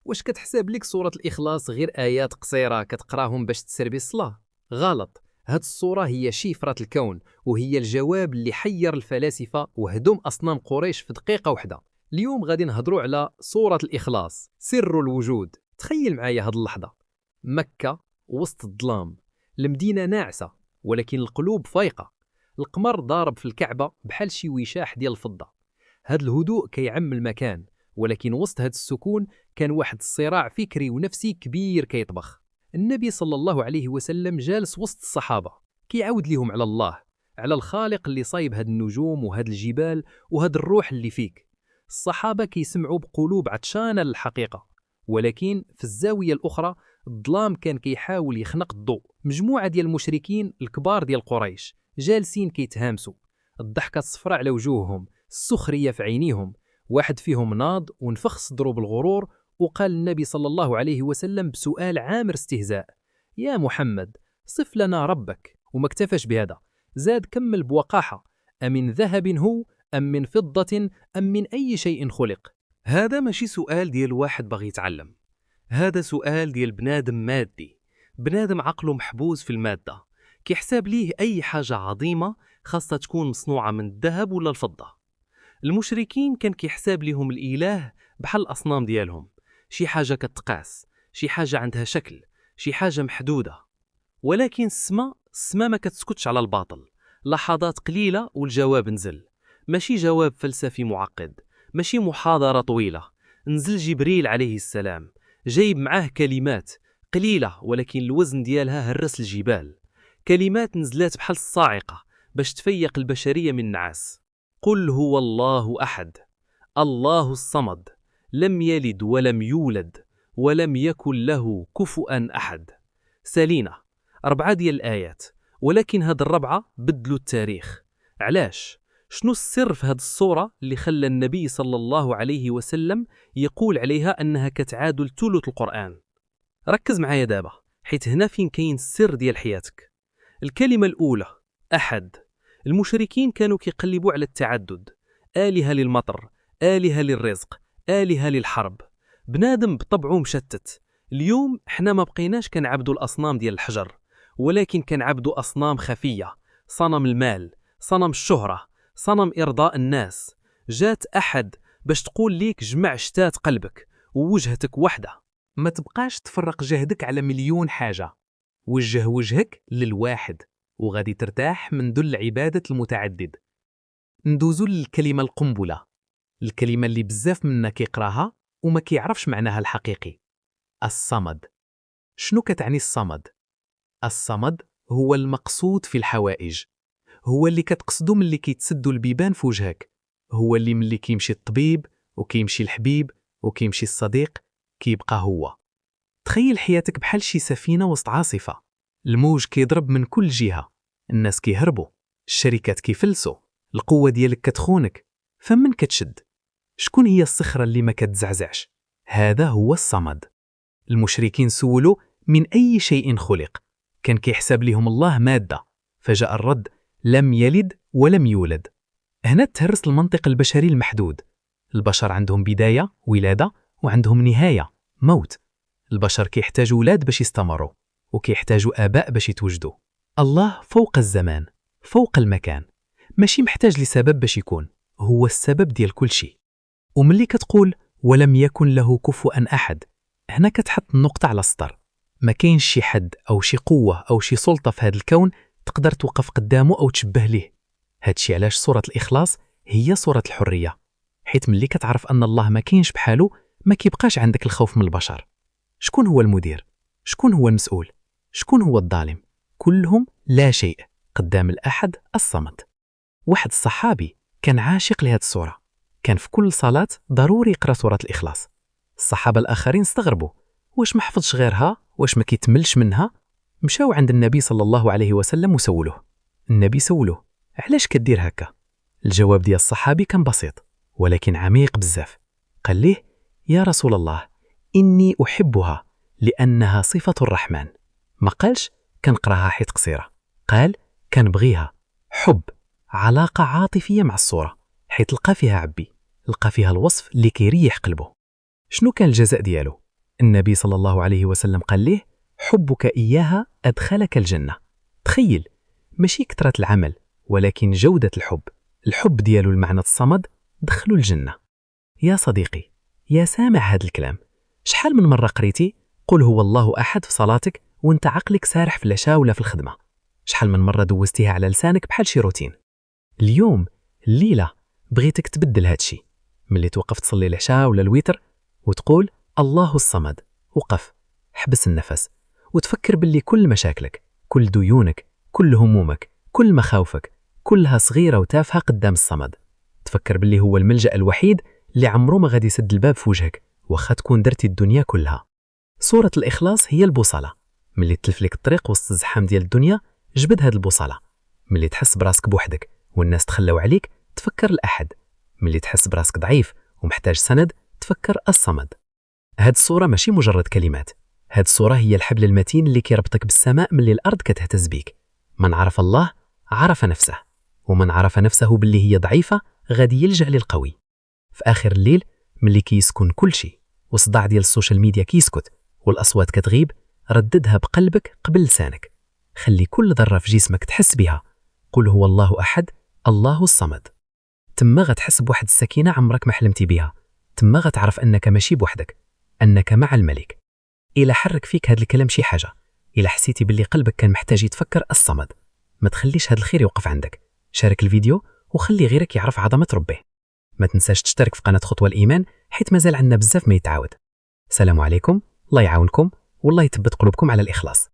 واش كتحسب لك سورة الإخلاص غير آيات قصيرة كتقراهم باش تسربي الصلاة؟ غلط. هاد السورة هي شفرة الكون، وهي الجواب اللي حير الفلاسفة وهدم أصنام قريش في دقيقة واحدة. اليوم غادي نهضروا على سورة الإخلاص، سر الوجود. تخيل معايا هاد اللحظة، مكة وسط الظلام، المدينة ناعسة ولكن القلوب فايقة، القمر ضارب في الكعبة بحال شي وشاح ديال الفضة. هاد الهدوء كيعم المكان، ولكن وسط هاد السكون كان واحد الصراع فكري ونفسي كبير كيطبخ. النبي صلى الله عليه وسلم جالس وسط الصحابة كيعاود ليهم على الله، على الخالق اللي صايب هاد النجوم وهاد الجبال وهاد الروح اللي فيك. الصحابة كيسمعوا بقلوب عطشانة للحقيقة، ولكن في الزاوية الأخرى الظلام كان كيحاول يخنق الضوء. مجموعة ديال المشركين الكبار ديال قريش جالسين كيتهامسوا، الضحكة الصفراء على وجوههم، السخرية في عينيهم. واحد فيهم ناض ونفخ صدره بالغرور وقال النبي صلى الله عليه وسلم بسؤال عامر استهزاء: يا محمد، صف لنا ربك. وما اكتفاش بهذا، زاد كمل بوقاحة: أمن ذهب هو أم من فضة أم من أي شيء خلق؟ هذا ماشي سؤال ديال واحد باغي يتعلم، هذا سؤال ديال بنادم مادي، بنادم عقله محبوس في المادة، كيحساب ليه أي حاجة عظيمة خاصة تكون مصنوعة من الذهب ولا الفضة. المشركين كان كيحساب ليهم الإله بحال الأصنام ديالهم، شي حاجة كتقاس، شي حاجة عندها شكل، شي حاجة محدودة. ولكن السما ما كتسكتش على الباطل. لحظات قليلة والجواب نزل، ماشي جواب فلسفي معقد، ماشي محاضرة طويلة. نزل جبريل عليه السلام، جايب معاه كلمات قليلة ولكن الوزن ديالها هرس الجبال. كلمات نزلات بحال الصاعقة باش تفيق البشرية من النعاس. قل هو الله أحد، الله الصمد، لم يلد ولم يولد ولم يكن له كفؤا أحد. سالينا 4 ديال الآيات، ولكن هاد الربعة بدلوا التاريخ. علاش؟ شنو السر في هاد الصورة اللي خلى النبي صلى الله عليه وسلم يقول عليها أنها كتعادل ثلث القرآن؟ ركز معايا دابا، حيت هنا فين كاين السر ديال حياتك. الكلمة الأولى أحد. المشركين كانوا كيقلبوا على التعدد، آلهة للمطر، آلهة للرزق، آلهة للحرب. بنادم بطبعه مشتت. اليوم احنا ما بقيناش كنعبدوا الأصنام ديال الحجر، ولكن كنعبدوا أصنام خفية: صنم المال، صنم الشهرة، صنم إرضاء الناس. جات أحد باش تقول ليك جمع شتات قلبك ووجهتك وحدة. ما تبقاش تفرق جهدك على مليون حاجة، وجه وجهك للواحد وغادي ترتاح من ذل عبادة المتعدد. ندوزو للكلمة القنبلة، الكلمة اللي بزاف منا كيقراها وما كيعرفش معناها الحقيقي: الصمد. شنو كتعني الصمد؟ الصمد هو المقصود في الحوائج، هو اللي كتقصدو ملي كيتسدوا البيبان في وجهك، هو اللي ملي كيمشي الطبيب وكيمشي الحبيب وكيمشي الصديق كيبقى هو. تخيل حياتك بحال شي سفينة وسط عاصفة، الموج كيضرب من كل جهة، الناس كيهربوا، الشركات كيفلسوا، القوة ديالك كتخونك، فمن كتشد؟ شكون هي الصخرة اللي ما كتزعزعش؟ هذا هو الصمد. المشركين سولوا من أي شيء خلق، كان كيحسب لهم الله مادة، فجاء الرد: لم يلد ولم يولد. هنا تهرس المنطق البشري المحدود. البشر عندهم بداية ولادة وعندهم نهاية موت. البشر كيحتاجوا ولاد باش يستمروا، وكيحتاجوا آباء باش يتوجدوا. الله فوق الزمان، فوق المكان، ماشي محتاج لسبب باش يكون، هو السبب ديال كل شيء. وملي كتقول ولم يكن له كفؤا أحد، هنا كتحط النقطة على السطر. ما كاينش شي حد أو شي قوة أو شي سلطة في هذا الكون تقدر توقف قدامه أو تشبه ليه. هادشي علاش سورة الإخلاص هي سورة الحرية، حيث ملي كتعرف أن الله ما كاينش بحاله ما كيبقاش عندك الخوف من البشر. شكون هو المدير؟ شكون هو المسؤول؟ شكون هو الظالم؟ كلهم لا شيء قدام الأحد الصمد. واحد الصحابي كان عاشق لهذه السورة، كان في كل صلاة ضروري يقرأ سورة الإخلاص. الصحابة الآخرين استغربوا، واش ما حفظش غيرها؟ واش ما كيتملش منها؟ مشاو عند النبي صلى الله عليه وسلم وسولوه. النبي سولوه: علاش كدير هكا؟ الجواب ديال الصحابي كان بسيط ولكن عميق بزاف. قال ليه: يا رسول الله، إني أحبها لأنها صفة الرحمن. ما قالش كنقراها حيت قصيرة، قال كنبغيها. حب، علاقة عاطفية مع الصورة، حيت لقى فيها عبي، لقى فيها الوصف اللي كيريح قلبه. شنو كان الجزاء ديالو؟ النبي صلى الله عليه وسلم قال له حبك إياها أدخلك الجنة. تخيل، ماشي كثرة العمل ولكن جودة الحب ديالو المعنى الصمد دخلوا الجنة. يا صديقي، يا سامع هذا الكلام، شحال من مرة قريتي قل هو الله أحد في صلاتك وانت عقلك سارح في العشاء ولا في الخدمة؟ شحال من مرة دوزتيها على لسانك بحال شي روتين؟ اليوم الليلة بغيتك تبدل هادشي، ملي توقف تصلي العشاء ولا الوتر وتقول الله الصمد، وقف، حبس النفس وتفكر باللي كل مشاكلك، كل ديونك، كل همومك، كل مخاوفك كلها صغيرة وتافهة قدام الصمد. تفكر باللي هو الملجأ الوحيد اللي عمره ما غادي يسد الباب في وجهك واخا تكون درتي الدنيا كلها. صورة الإخلاص هي البوصلة. ملي تلف لك الطريق وسط الزحام ديال الدنيا جبد هاد البوصلة. ملي تحس براسك بوحدك والناس تخلاو عليك تفكر الأحد. ملي تحس براسك ضعيف ومحتاج سند تفكر الصمد. هاد الصورة ماشي مجرد كلمات، هاد الصورة هي الحبل المتين اللي كيربطك بالسماء ملي الأرض كتهتز بيك. من عرف الله عرف نفسه، ومن عرف نفسه باللي هي ضعيفة غادي يلجأ للقوي. في آخر الليل ملي كيسكن كل شيء وصداع ديال السوشيال ميديا كيسكت والأصوات كتغيب، رددها بقلبك قبل لسانك. خلي كل ذرة في جسمك تحس بها. قل هو الله أحد الله الصمد. تما غتحس بواحد السكينة عمرك ما حلمتي بها. تما غتعرف أنك ماشي بوحدك، أنك مع الملك. إلا حرك فيك هذا الكلام شي حاجة، إلا حسيتي باللي قلبك كان محتاج يتفكر الصمد، ما تخليش هذا الخير يوقف عندك. شارك الفيديو وخلي غيرك يعرف عظمة ربه. ما تنساش تشترك في قناة خطوة الإيمان حيث مازال عندنا بزاف ما يتعاود. السلام عليكم، الله يعاونكم والله يثبت قلوبكم على الإخلاص.